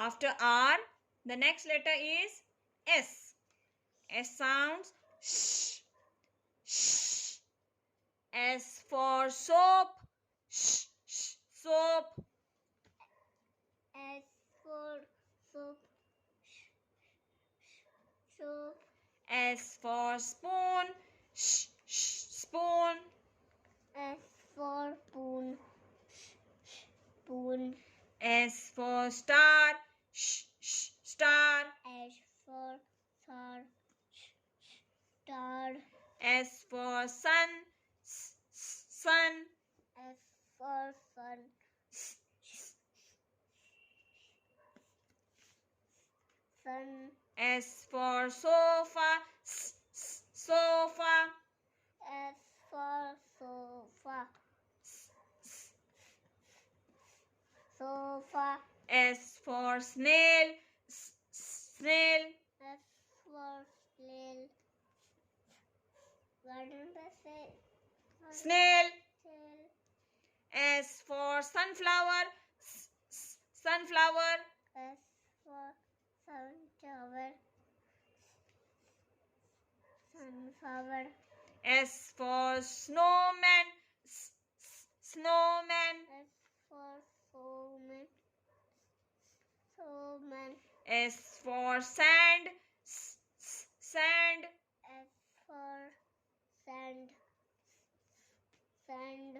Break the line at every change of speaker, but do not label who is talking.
After R, the next letter is S. S sounds sh, sh. S for soap, sh, sh, soap.
S for soap, soap.
S for spoon, sh, sh, spoon.
S for spoon, spoon.
S for star, sh, sh, star.
S for star, star.
S for sun, s, s, sun.
S for sun, sun.
S for sofa, s, s, sofa.
S for sofa, sofa.
S for snail, s, s, snail.
S for snail. What did I say?
Snail.
Snail.
S for sunflower, s, s, sunflower.
S for sunflower, sunflower.
S for snowman, s, s, snowman.
S for snowman, snowman.
S for sand, s, s, sand.
S for sand, sand.